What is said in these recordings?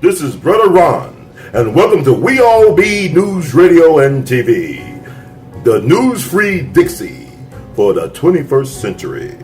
This is Brother Ron, and welcome to We All Be News Radio and TV, the news-free Dixie for the 21st century.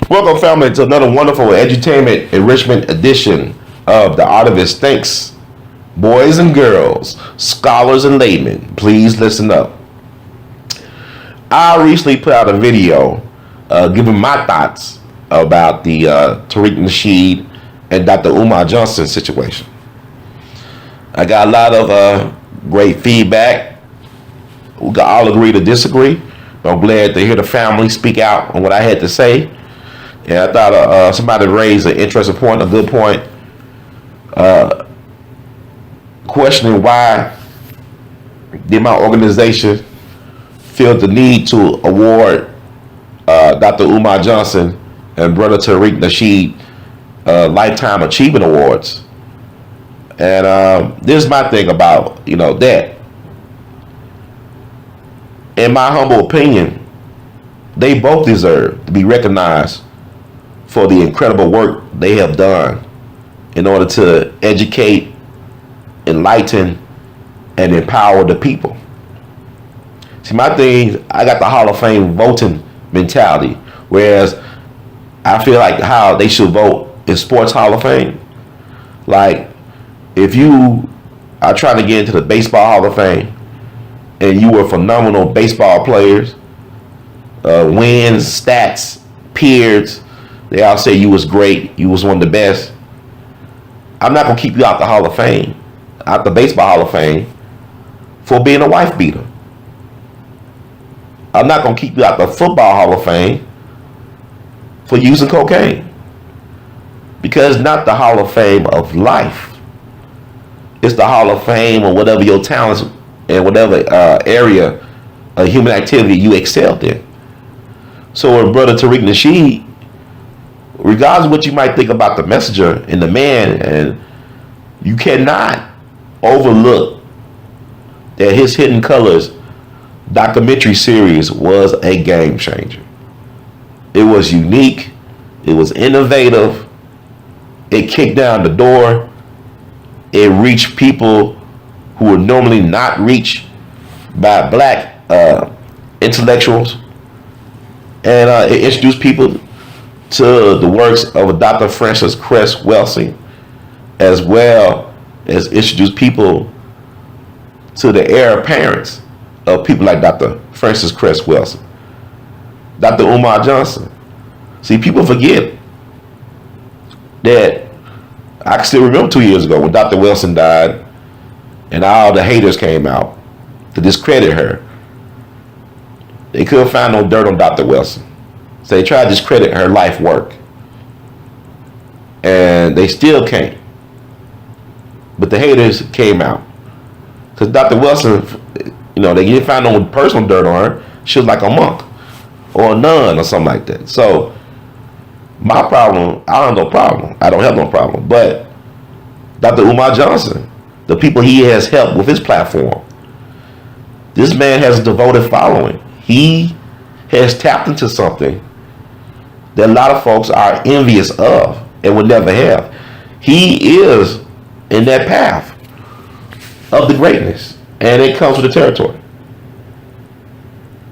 Welcome, family, to another wonderful edutainment enrichment edition of the Artivist. Thanks, boys and girls, scholars and laymen. Please listen up. I recently put out a video giving my thoughts about the Tariq NasHEed and Dr. Umar Johnson situation. I got a lot of great feedback. We got all agree to disagree. I'm glad to hear the family speak out on what I had to say. And I thought somebody raised an interesting point, a good point, questioning why did my organization feel the need to award Dr. Umar Johnson and Brother Tariq NasHEed Lifetime Achievement Awards. And this is my thing about, that. In my humble opinion, they both deserve to be recognized for the incredible work they have done in order to educate, enlighten, and empower the people. See, my thing, I got the Hall of Fame voting mentality, whereas I feel like how they should vote in Sports Hall of Fame. Like, if you are trying to get into the Baseball Hall of Fame and you were phenomenal baseball players, wins, stats, peers, they all say you was great, you was one of the best. I'm not going to keep you out the Hall of Fame, out the Baseball Hall of Fame, for being a wife beater. I'm not going to keep you out the Football Hall of Fame for using cocaine. Because it's not the Hall of Fame of life. It's the Hall of Fame or whatever your talents and whatever area of human activity you excelled in. So with Brother Tariq NasHEed, regardless of what you might think about the messenger and the man, and you cannot overlook that his Hidden Colors documentary series was a game changer. It was unique. It was innovative. It kicked down the door. It reached people who would normally not reached by black intellectuals. And it introduced people to the works of Dr. Francis Cress Welsing, as well as introduce people to the heir apparents of people like Dr. Francis Cress Welsing, Dr. Umar Johnson. See, people forget that I can still remember 2 years ago when Dr. Welsing died and all the haters came out to discredit her. They couldn't find no dirt on Dr. Welsing. So they tried to discredit her life work. And they still can't. But the haters came out. Because Dr. Welsing, they didn't find no personal dirt on her. She was like a monk or a nun or something like that. So my problem, I don't have no problem. I don't have no problem. But Dr. Umar Johnson, the people he has helped with his platform, this man has a devoted following. He has tapped into something that a lot of folks are envious of and would never have. He is in that path of the greatness, and it comes with the territory.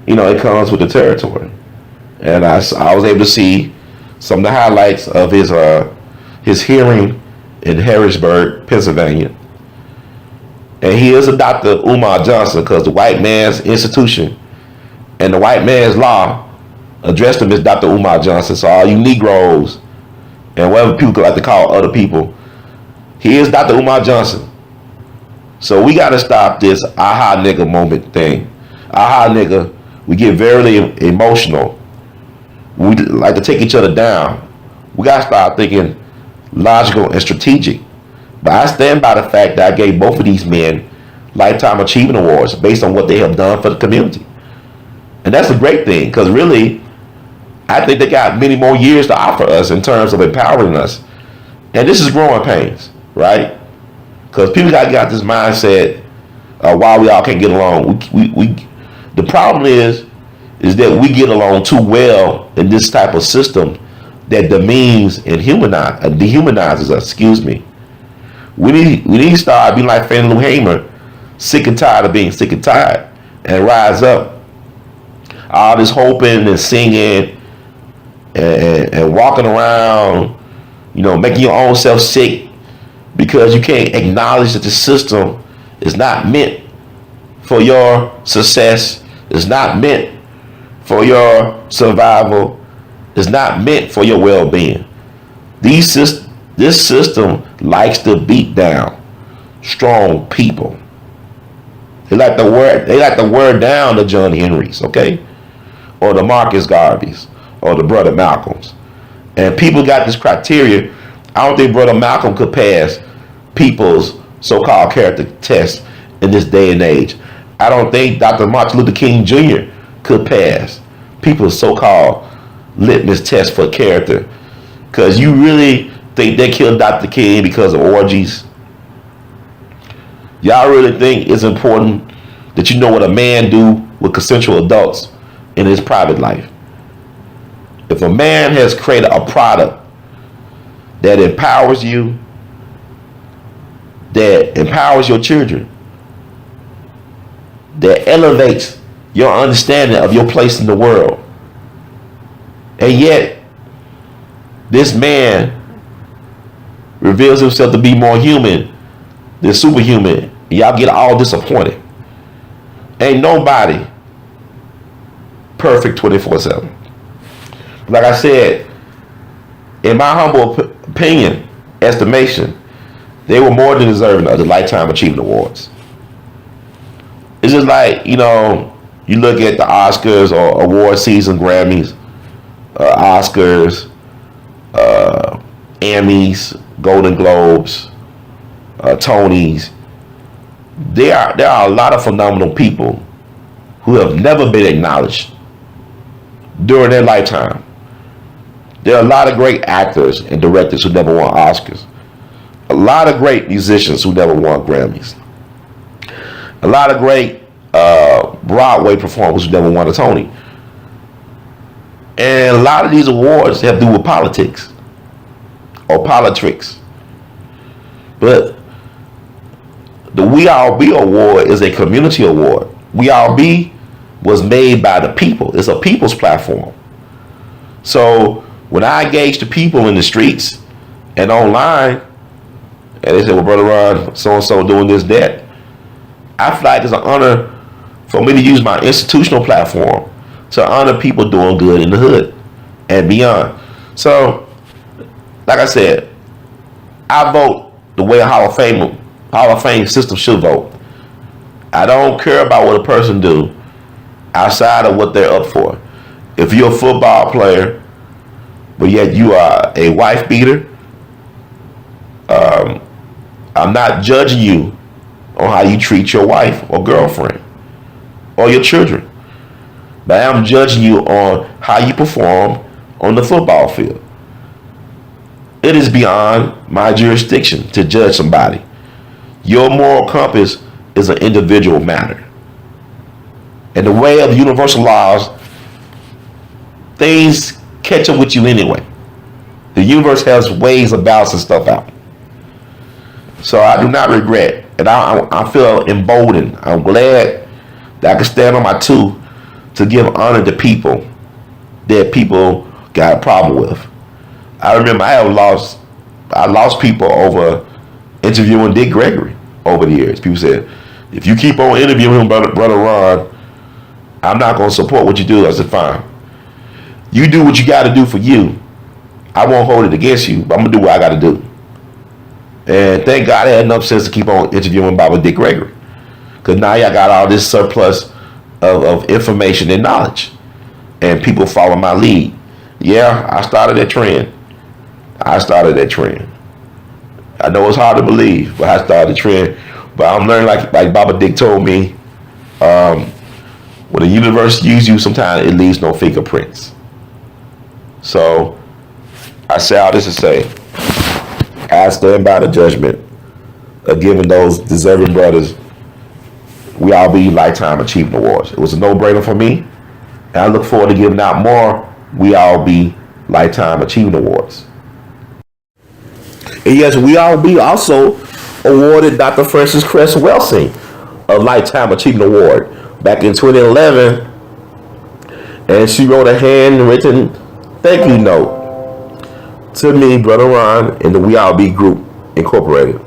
It comes with the territory. And I was able to see some of the highlights of his hearing in Harrisburg, Pennsylvania. And he is a Dr. Umar Johnson because the white man's institution and the white man's law addressed him as Dr. Umar Johnson. So all you Negroes and whatever people like to call other people, he is Dr. Umar Johnson. So we got to stop this aha nigga moment thing. Aha nigga, we get very emotional. We like to take each other down. We got to start thinking logical and strategic. But I stand by the fact that I gave both of these men Lifetime Achievement Awards based on what they have done for the community. And that's a great thing because really, I think they got many more years to offer us in terms of empowering us. And this is growing pains, right? Because people got this mindset why we all can't get along. The problem is that we get along too well in this type of system that demeans and dehumanizes us. Excuse me. We need to start being like Fannie Lou Hamer, sick and tired of being sick and tired, and rise up. All this hoping and singing and walking around, making your own self sick because you can't acknowledge that the system is not meant for your success, it's not meant for your survival, it's not meant for your well-being. This system likes to beat down strong people. They like to wear down the John Henrys, okay? Or the Marcus Garveys, or the Brother Malcolms. And people got this criteria. I don't think Brother Malcolm could pass people's so-called character test in this day and age. I don't think Dr. Martin Luther King Jr. could pass people's so-called litmus test for character. Because you really think they killed Dr. King because of orgies? Y'all really think it's important that you know what a man do with consensual adults in his private life? If a man has created a product that empowers you, that empowers your children, that elevates your understanding of your place in the world, and yet this man reveals himself to be more human than superhuman, y'all get all disappointed. Ain't nobody perfect 24/7. Like I said, in my humble opinion, estimation, they were more than deserving of the Lifetime Achievement Awards. It's just like, you look at the Oscars or award season, Grammys, Oscars, Emmys, Golden Globes, Tonys. There are a lot of phenomenal people who have never been acknowledged during their lifetime. There are a lot of great actors and directors who never won Oscars. A lot of great musicians who never won Grammys. A lot of great Broadway performers who never won a Tony. And a lot of these awards have to do with politics or politics. But the We All Be Award is a community award. We All Be was made by the people. It's a people's platform. So when I engage the people in the streets and online, and they say, well, Brother Ron, so-and-so doing this, that, I feel like it's an honor for me to use my institutional platform to honor people doing good in the hood and beyond. So, like I said, I vote the way a Hall of Fame system should vote. I don't care about what a person do outside of what they're up for. If you're a football player, but yet you are a wife beater, I'm not judging you on how you treat your wife or girlfriend or your children, but I am judging you on how you perform on the football field. It is beyond my jurisdiction to judge somebody. Your moral compass is an individual matter. And the way of the universal laws, things catch up with you anyway. The universe has ways of balancing stuff out. So I do not regret, and I feel emboldened. I'm glad that I can stand on my two to give honor to people that people got a problem with. I remember I lost people over interviewing Dick Gregory. over the years. People said, if you keep on interviewing him, brother Ron, I'm not going to support what you do. I said, fine. You do what you got to do for you. I won't hold it against you, but I'm going to do what I got to do. And thank God I had enough sense to keep on interviewing Baba Dick Gregory. Because now y'all got all this surplus of information and knowledge. And people follow my lead. Yeah, I started that trend. I know it's hard to believe, but I started the trend. But I'm learning, like Baba Dick told me, when the universe uses you, sometimes it leaves no fingerprints. So I say all this to say, I stand by the judgment of giving those deserving brothers We All Be Lifetime Achievement Awards. It was a no-brainer for me, and I look forward to giving out more We All Be Lifetime Achievement Awards. And yes, We All Be also awarded Dr. Frances Cress Welsing a Lifetime Achievement Award back in 2011, and she wrote a handwritten thank you note to me, Brother Ron, and the We All Be Group Incorporated.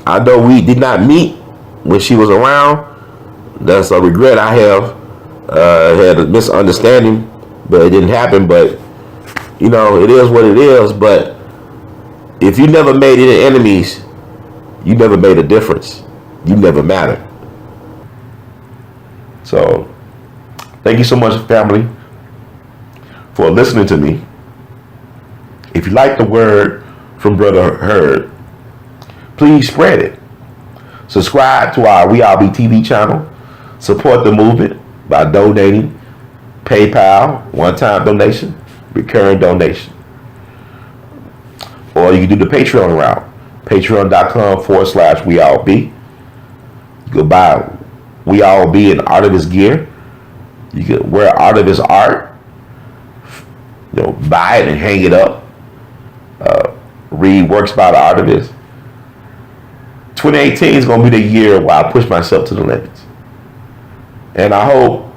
Although we did not meet when she was around, that's a regret I have. Had a misunderstanding, but it didn't happen. But you know, it is what it is. But if you never made any enemies, you never made a difference. You never mattered. So thank you so much, family, for listening to me. If you like the word from Brother Heard, please spread it. Subscribe to our We All Be TV channel. Support the movement by donating. PayPal, one-time donation, recurring donation. Or you can do the Patreon route. Patreon.com/We All Be. You can buy We All Be in artivist gear. You can wear artivist art. You know, buy it and hang it up. Read works by the artivist. 2018 is going to be the year where I push myself to the limits. And I hope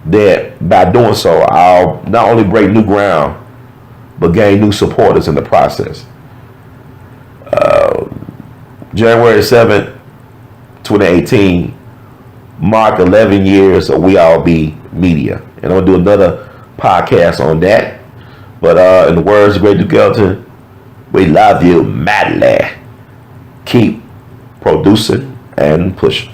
that by doing so, I'll not only break new ground, but gain new supporters in the process. January 7th, 2018, mark 11 years of We All Be Media. And I'm going to do another podcast on that. But in the words of Great Duke Ellington, we love you madly. Keep producing and pushing.